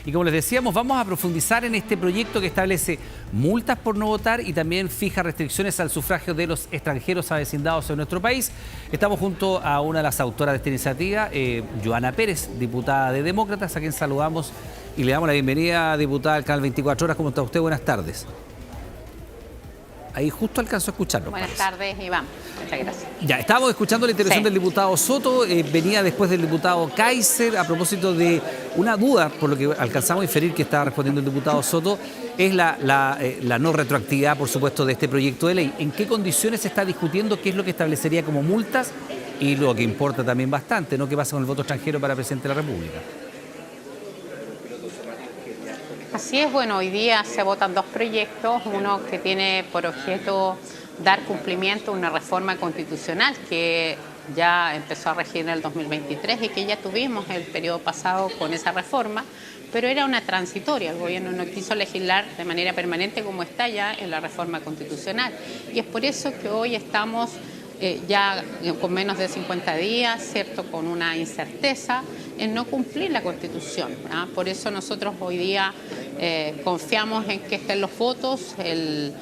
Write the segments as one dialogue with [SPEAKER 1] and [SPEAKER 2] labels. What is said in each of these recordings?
[SPEAKER 1] Y como les decíamos, vamos a profundizar en este proyecto que establece multas por no votar y también fija restricciones al sufragio de los extranjeros avecindados en nuestro país. Estamos junto a una de las autoras de esta iniciativa, Joana Pérez, diputada de Demócratas, a quien saludamos y le damos la bienvenida, diputada del canal 24 Horas. ¿Cómo está usted? Buenas tardes. Ahí justo alcanzó a escucharlo.
[SPEAKER 2] Buenas tardes, Iván. Muchas gracias.
[SPEAKER 1] Ya, estábamos escuchando la intervención del diputado Soto, venía después del diputado Kaiser, a propósito de una duda, por lo que alcanzamos a inferir que estaba respondiendo el diputado Soto, es la no retroactividad, por supuesto, de este proyecto de ley. ¿En qué condiciones se está discutiendo? ¿Qué es lo que establecería como multas? Y lo que importa también bastante, ¿no? ¿Qué pasa con el voto extranjero para presidente de la República?
[SPEAKER 2] Así es, bueno, hoy día se votan dos proyectos, uno que tiene por objeto dar cumplimiento a una reforma constitucional que ya empezó a regir en el 2023 y que ya tuvimos el periodo pasado con esa reforma, pero era una transitoria. El gobierno no quiso legislar de manera permanente como está ya en la reforma constitucional. Y es por eso que hoy estamos ya con menos de 50 días, ¿cierto?, con una incerteza en no cumplir la Constitución, ¿verdad? Por eso nosotros hoy día confiamos en que estén los votos. El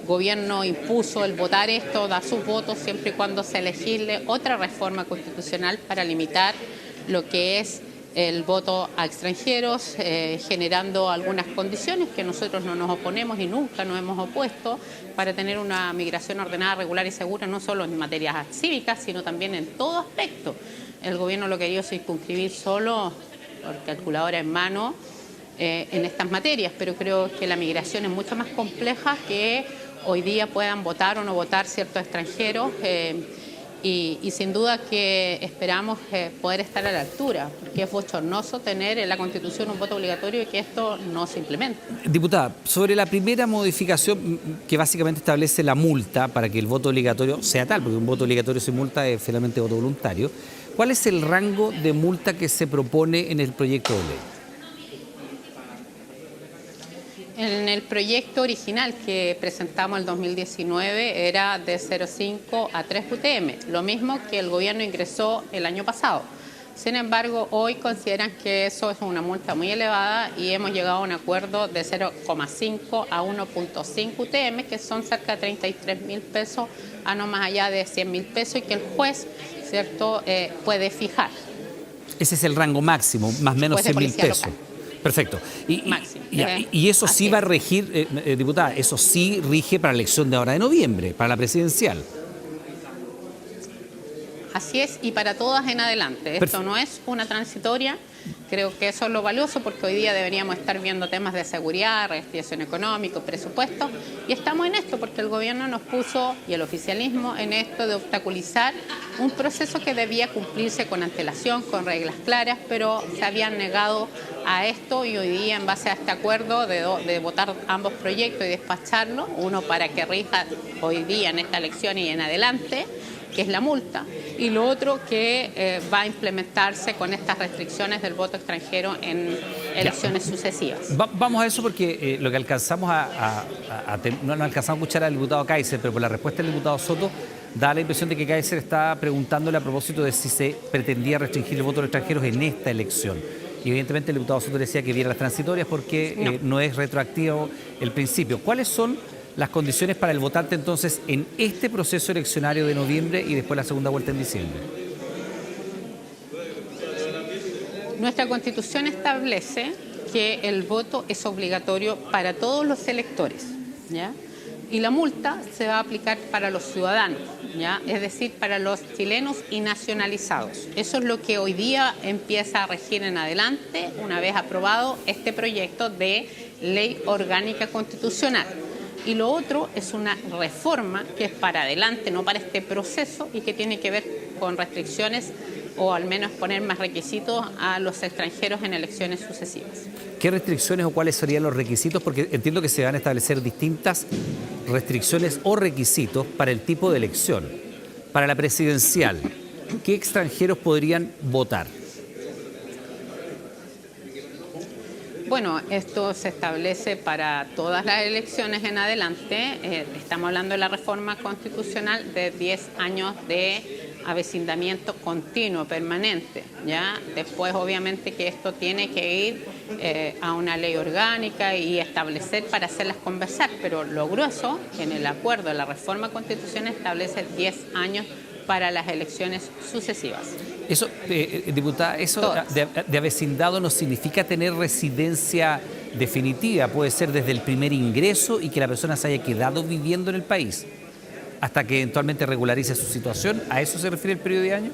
[SPEAKER 2] gobierno impuso el votar esto, da sus votos siempre y cuando se legisle otra reforma constitucional para limitar lo que es el voto a extranjeros, generando algunas condiciones que nosotros no nos oponemos y nunca nos hemos opuesto para tener una migración ordenada, regular y segura, no solo en materias cívicas, sino también en todo aspecto. El gobierno lo quería circunscribir solo por calculadora en mano en estas materias, pero creo que la migración es mucho más compleja que hoy día puedan votar o no votar ciertos extranjeros. Y sin duda que esperamos poder estar a la altura, porque es bochornoso tener en la Constitución un voto obligatorio y que esto no se implemente.
[SPEAKER 1] Diputada, sobre la primera modificación que básicamente establece la multa para que el voto obligatorio sea tal, porque un voto obligatorio sin multa es finalmente voto voluntario, ¿cuál es el rango de multa que se propone en el proyecto de ley?
[SPEAKER 2] En el proyecto original que presentamos en el 2019 era de 0,5 a 3 UTM, lo mismo que el gobierno ingresó el año pasado. Sin embargo, hoy consideran que eso es una multa muy elevada y hemos llegado a un acuerdo de 0,5 a 1,5 UTM, que son cerca de 33.000 pesos, a no más allá de 100.000 pesos, y que el juez, ¿cierto?, puede fijar.
[SPEAKER 1] Ese es el rango máximo, más o menos 100.000 pesos. Local. Perfecto. Y eso sí va a regir, diputada, eso sí rige para la elección de ahora de noviembre, para la presidencial.
[SPEAKER 2] Así es, y para todas en adelante. Esto no es una transitoria. Creo que eso es lo valioso, porque hoy día deberíamos estar viendo temas de seguridad, reactivación económica, presupuestos, y estamos en esto porque el gobierno nos puso, y el oficialismo, en esto de obstaculizar un proceso que debía cumplirse con antelación, con reglas claras, pero se habían negado a esto, y hoy día, en base a este acuerdo de votar ambos proyectos y despacharlo, uno para que rija hoy día en esta elección y en adelante, que es la multa, y lo otro que va a implementarse con estas restricciones del voto extranjero en elecciones sucesivas.
[SPEAKER 1] Vamos a eso porque lo que alcanzamos no alcanzamos a escuchar al diputado Kaiser, pero por la respuesta del diputado Soto da la impresión de que Kaiser está preguntándole a propósito de si se pretendía restringir el voto de los extranjeros en esta elección. Y evidentemente el diputado Soto decía que viera las transitorias porque no es retroactivo el principio. ¿Cuáles son las condiciones para el votante entonces en este proceso eleccionario de noviembre y después la segunda vuelta en diciembre?
[SPEAKER 2] Nuestra Constitución establece que el voto es obligatorio para todos los electores, ¿ya? Y la multa se va a aplicar para los ciudadanos, ¿ya? Es decir, para los chilenos y nacionalizados. Eso es lo que hoy día empieza a regir en adelante, una vez aprobado este proyecto de ley orgánica constitucional. Y lo otro es una reforma que es para adelante, no para este proceso, y que tiene que ver con restricciones o al menos poner más requisitos a los extranjeros en elecciones sucesivas.
[SPEAKER 1] ¿Qué restricciones o cuáles serían los requisitos? Porque entiendo que se van a establecer distintas restricciones o requisitos para el tipo de elección. Para la presidencial, ¿qué extranjeros podrían votar?
[SPEAKER 2] Bueno, esto se establece para todas las elecciones en adelante. Estamos hablando de la reforma constitucional de 10 años de avecindamiento continuo, permanente, ¿ya? Después, obviamente, que esto tiene que ir a una ley orgánica y establecer para hacerlas conversar, pero lo grueso, en el acuerdo de la reforma constitucional establece 10 años para las elecciones sucesivas.
[SPEAKER 1] Eso, diputada, eso de vecindado no significa tener residencia definitiva, puede ser desde el primer ingreso y que la persona se haya quedado viviendo en el país hasta que eventualmente regularice su situación. ¿A eso se refiere el periodo de años?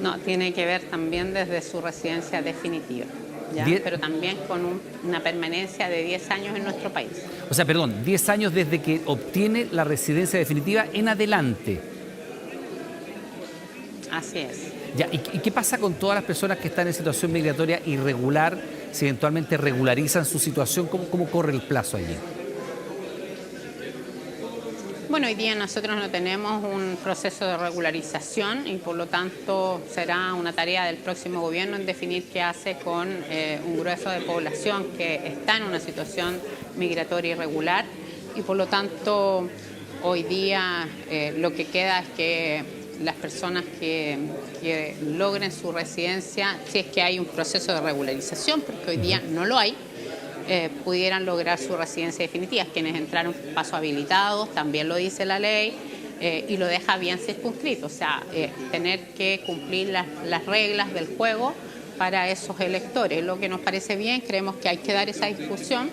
[SPEAKER 2] No, tiene que ver también desde su residencia definitiva, ¿ya? Pero también con una permanencia de 10 años en nuestro país.
[SPEAKER 1] O sea, perdón, 10 años desde que obtiene la residencia definitiva en adelante.
[SPEAKER 2] Así es.
[SPEAKER 1] Ya, ¿y qué pasa con todas las personas que están en situación migratoria irregular, si eventualmente regularizan su situación? ¿Cómo corre el plazo allí?
[SPEAKER 2] Bueno, hoy día nosotros no tenemos un proceso de regularización y por lo tanto será una tarea del próximo gobierno en definir qué hace con un grueso de población que está en una situación migratoria irregular y por lo tanto hoy día lo que queda es que las personas que logren su residencia, si es que hay un proceso de regularización, porque hoy día no lo hay, pudieran lograr su residencia definitiva. Quienes entraron paso habilitados, también lo dice la ley, y lo deja bien circunscrito, o sea, tener que cumplir las reglas del juego para esos electores. Lo que nos parece bien, creemos que hay que dar esa discusión.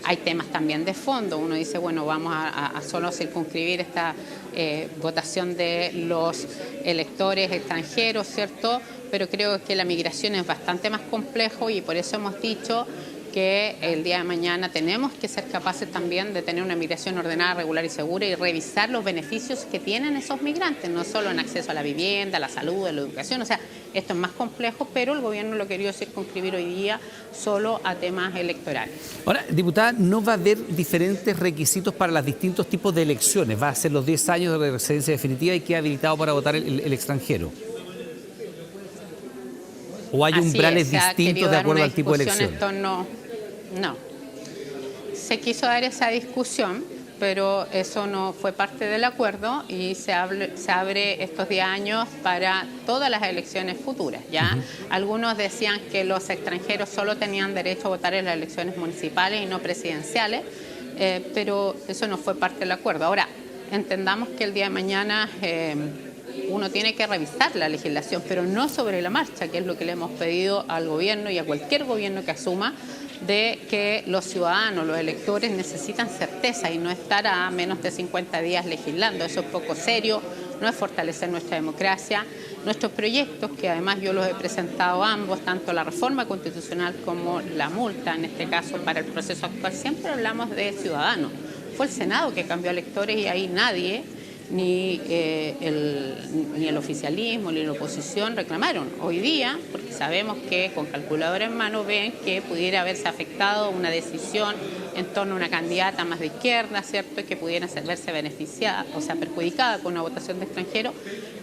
[SPEAKER 2] Hay temas también de fondo, uno dice, bueno, vamos a solo circunscribir esta votación de los electores extranjeros, ¿cierto? Pero creo que la migración es bastante más complejo y por eso hemos dicho que el día de mañana tenemos que ser capaces también de tener una migración ordenada, regular y segura y revisar los beneficios que tienen esos migrantes, no solo en acceso a la vivienda, a la salud, a la educación, o sea, esto es más complejo, pero el gobierno lo quería circunscribir hoy día solo a temas electorales.
[SPEAKER 1] Ahora, diputada, ¿no va a haber diferentes requisitos para los distintos tipos de elecciones? ¿Va a ser los 10 años de residencia definitiva y queda habilitado para votar el extranjero? ¿O hay umbrales distintos de acuerdo al tipo de elección?
[SPEAKER 2] Esto no. Se quiso dar esa discusión, pero eso no fue parte del acuerdo y se abre estos 10 años para todas las elecciones futuras, ¿ya? Algunos decían que los extranjeros solo tenían derecho a votar en las elecciones municipales y no presidenciales, pero eso no fue parte del acuerdo. Ahora, entendamos que el día de mañana uno tiene que revisar la legislación, pero no sobre la marcha, que es lo que le hemos pedido al gobierno y a cualquier gobierno que asuma, de que los ciudadanos, los electores necesitan certeza y no estar a menos de 50 días legislando. Eso es poco serio, no es fortalecer nuestra democracia. Nuestros proyectos, que además yo los he presentado ambos, tanto la reforma constitucional como la multa, en este caso para el proceso actual, siempre hablamos de ciudadanos. Fue el Senado que cambió a electores y ahí nadie, ni el oficialismo ni la oposición reclamaron. Hoy día, porque sabemos que con calculadora en mano ven que pudiera haberse afectado una decisión en torno a una candidata más de izquierda, ¿cierto? Y que pudiera verse beneficiada, o sea, perjudicada con una votación de extranjeros.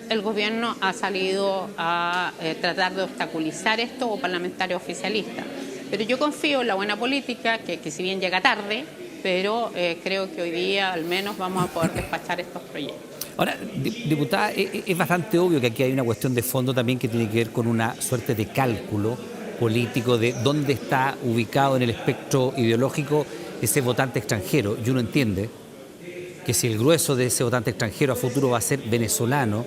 [SPEAKER 2] El gobierno ha salido a tratar de obstaculizar esto o parlamentarios oficialistas. Pero yo confío en la buena política, que si bien llega tarde, pero creo que hoy día al menos vamos a poder despachar estos proyectos.
[SPEAKER 1] Ahora, diputada, es bastante obvio que aquí hay una cuestión de fondo también que tiene que ver con una suerte de cálculo político de dónde está ubicado en el espectro ideológico ese votante extranjero. Y uno entiende que si el grueso de ese votante extranjero a futuro va a ser venezolano,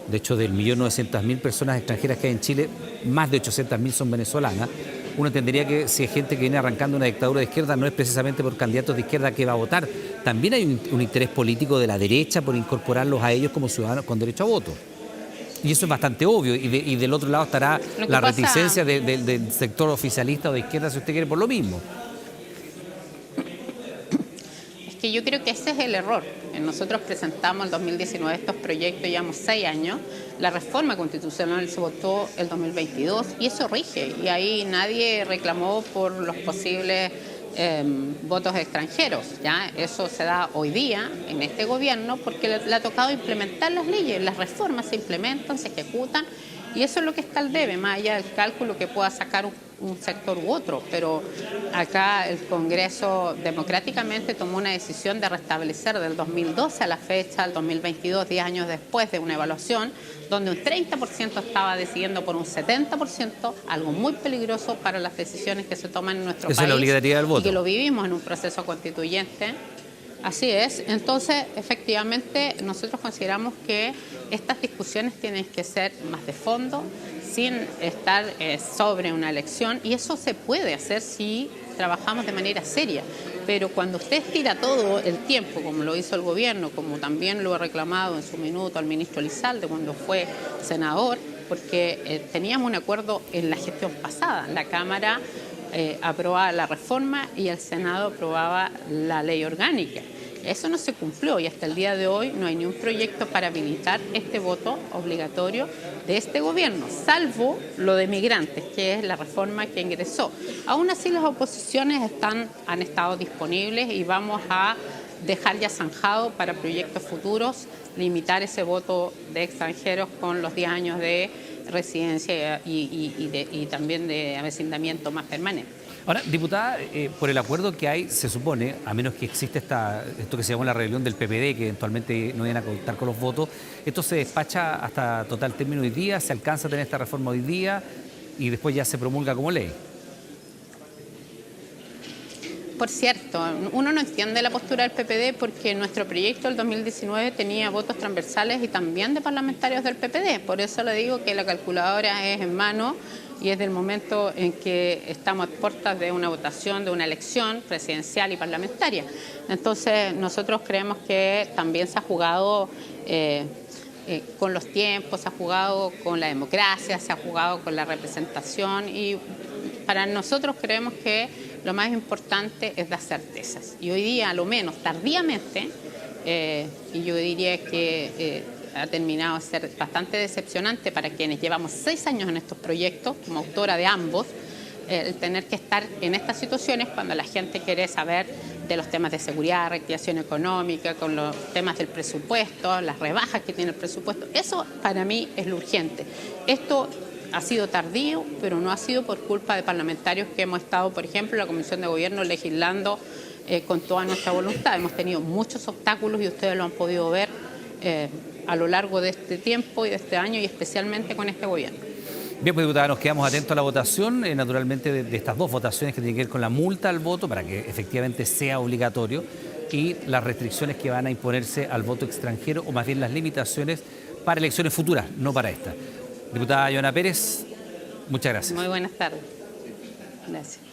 [SPEAKER 1] de hecho del 1.900.000 personas extranjeras que hay en Chile, más de 800.000 son venezolanas, uno entendería que si hay gente que viene arrancando una dictadura de izquierda no es precisamente por candidatos de izquierda que va a votar. También hay un interés político de la derecha por incorporarlos a ellos como ciudadanos con derecho a voto. Y eso es bastante obvio. Y del otro lado estará la reticencia del sector oficialista o de izquierda, si usted quiere, por lo mismo.
[SPEAKER 2] Es que yo creo que ese es el error. Nosotros presentamos el 2019 estos proyectos, llevamos 6 años. La reforma constitucional se votó el 2022 y eso rige. Y ahí nadie reclamó por los posibles votos extranjeros, ¿ya? Eso se da hoy día en este gobierno porque le ha tocado implementar las leyes. Las reformas se implementan, se ejecutan Y eso es lo que está al debe, más allá del cálculo que pueda sacar un sector u otro, pero acá el Congreso democráticamente tomó una decisión de restablecer del 2012 a la fecha, al 2022, 10 años después de una evaluación, donde un 30% estaba decidiendo por un 70%, algo muy peligroso para las decisiones que se toman en nuestro país.
[SPEAKER 1] Eso es la obligatoriedad del voto.
[SPEAKER 2] Y que lo vivimos en un proceso constituyente. Así es. Entonces, efectivamente, nosotros consideramos que estas discusiones tienen que ser más de fondo, sin estar sobre una elección, y eso se puede hacer si trabajamos de manera seria. Pero cuando usted estira todo el tiempo, como lo hizo el gobierno, como también lo ha reclamado en su minuto al ministro Elizalde cuando fue senador, porque teníamos un acuerdo en la gestión pasada, la Cámara aprobaba la reforma y el Senado aprobaba la ley orgánica. Eso no se cumplió y hasta el día de hoy no hay ni un proyecto para habilitar este voto obligatorio de este gobierno, salvo lo de migrantes, que es la reforma que ingresó. Aún así las oposiciones han estado disponibles y vamos a dejar ya zanjado para proyectos futuros limitar ese voto de extranjeros con los 10 años de residencia y también de avecindamiento más permanente.
[SPEAKER 1] Ahora, diputada, por el acuerdo que hay, se supone, a menos que existe esto que se llama la rebelión del PPD, que eventualmente no vienen a contar con los votos, esto se despacha hasta total término hoy día, se alcanza a tener esta reforma hoy día y después ya se promulga como ley.
[SPEAKER 2] Por cierto, uno no entiende la postura del PPD porque nuestro proyecto del 2019 tenía votos transversales y también de parlamentarios del PPD. Por eso le digo que la calculadora es en mano y es del momento en que estamos a puertas de una votación, de una elección presidencial y parlamentaria. Entonces, nosotros creemos que también se ha jugado con los tiempos, se ha jugado con la democracia, se ha jugado con la representación y para nosotros creemos que lo más importante es dar certezas. Y hoy día, a lo menos tardíamente, y yo diría que ha terminado a ser bastante decepcionante para quienes llevamos 6 años en estos proyectos, como autora de ambos, el tener que estar en estas situaciones cuando la gente quiere saber de los temas de seguridad, reactivación económica, con los temas del presupuesto, las rebajas que tiene el presupuesto. Eso para mí es lo urgente. Esto ha sido tardío, pero no ha sido por culpa de parlamentarios que hemos estado, por ejemplo, en la Comisión de Gobierno legislando con toda nuestra voluntad. Hemos tenido muchos obstáculos y ustedes lo han podido ver a lo largo de este tiempo y de este año y especialmente con este gobierno.
[SPEAKER 1] Bien, pues diputada, nos quedamos atentos a la votación, naturalmente de estas dos votaciones que tienen que ver con la multa al voto para que efectivamente sea obligatorio y las restricciones que van a imponerse al voto extranjero o más bien las limitaciones para elecciones futuras, no para esta. Diputada Joana Pérez, muchas gracias.
[SPEAKER 2] Muy buenas tardes. Gracias.